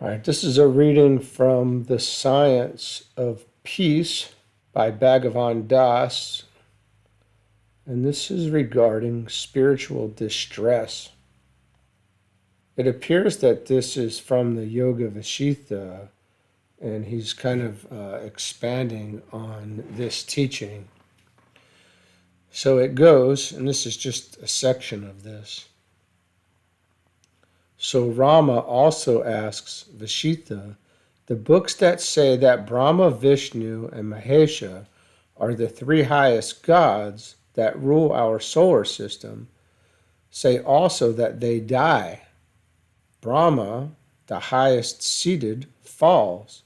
All right, this is a reading from The Science of Peace by Bhagavan Das, and this is regarding spiritual distress. It appears that this is from the Yoga Vasistha, and he's kind of expanding on this teaching. So it goes, and this is just a section of this. So Rama also asks Vasistha, the books that say that Brahma, Vishnu, and Mahesha are the three highest gods that rule our solar system say also that they die. Brahma, the highest seated, falls.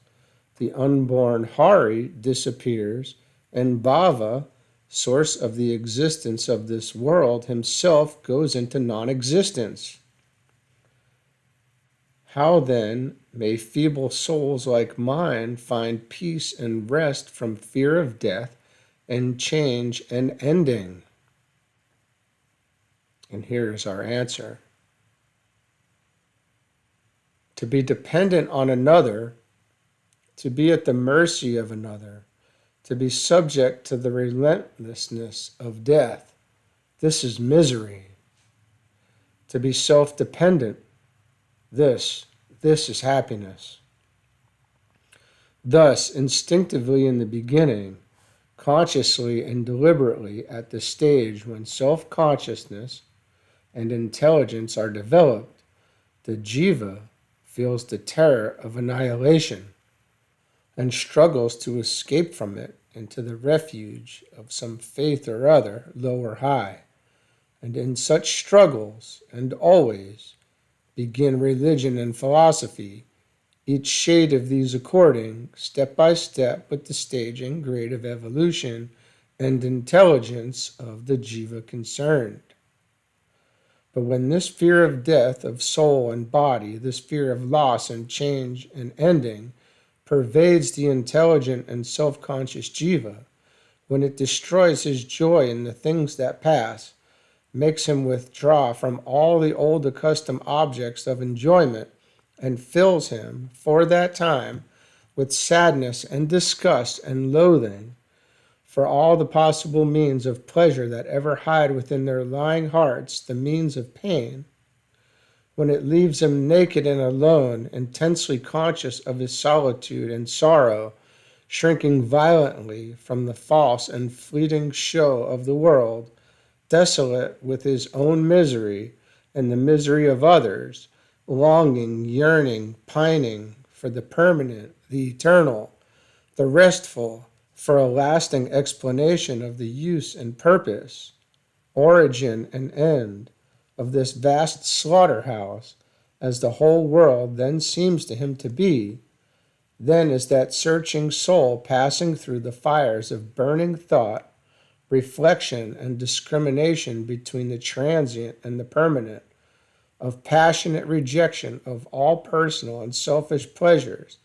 The unborn Hari disappears, and Bhava, source of the existence of this world, himself goes into non-existence. How then may feeble souls like mine find peace and rest from fear of death and change and ending? And here's our answer. To be dependent on another, to be at the mercy of another, to be subject to the relentlessness of death, this is misery. To be self-dependent, this is happiness. Thus, instinctively in the beginning, consciously and deliberately at the stage when self-consciousness and intelligence are developed, the jiva feels the terror of annihilation and struggles to escape from it into the refuge of some faith or other, low or high. And in such struggles, and always, begin religion and philosophy, each shade of these according, step by step, with the staging, grade of evolution and intelligence of the jiva concerned. But when this fear of death of soul and body, this fear of loss and change and ending, pervades the intelligent and self-conscious jiva, when it destroys his joy in the things that pass, makes him withdraw from all the old accustomed objects of enjoyment, and fills him, for that time, with sadness and disgust and loathing for all the possible means of pleasure that ever hide within their lying hearts the means of pain, when it leaves him naked and alone, intensely conscious of his solitude and sorrow, shrinking violently from the false and fleeting show of the world, desolate with his own misery and the misery of others, longing, yearning, pining for the permanent, the eternal, the restful, for a lasting explanation of the use and purpose, origin and end of this vast slaughterhouse, as the whole world then seems to him to be, then is that searching soul passing through the fires of burning thought, reflection and discrimination between the transient and the permanent, of passionate rejection of all personal and selfish pleasures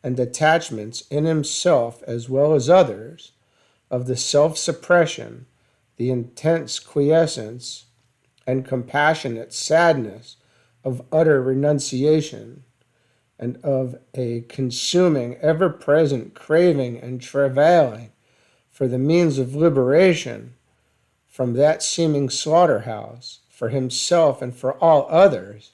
and attachments in himself as well as others, of the self-suppression, the intense quiescence and compassionate sadness of utter renunciation, and of a consuming, ever-present craving and travailing for the means of liberation from that seeming slaughterhouse, for himself and for all others,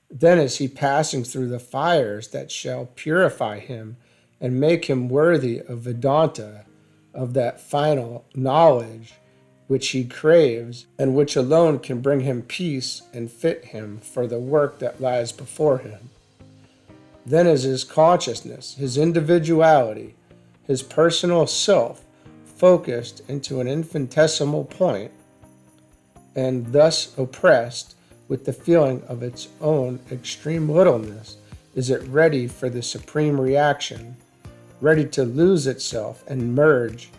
then is he passing through the fires that shall purify him and make him worthy of Vedanta, of that final knowledge which he craves and which alone can bring him peace and fit him for the work that lies before him. Then is his consciousness, his individuality, his personal self, focused into an infinitesimal point, and thus oppressed with the feeling of its own extreme littleness, is it ready for the supreme reaction, ready to lose itself and merge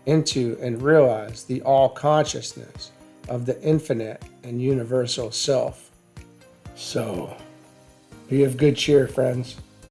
into and realize the all-consciousness of the infinite and universal self. So, be of good cheer, friends.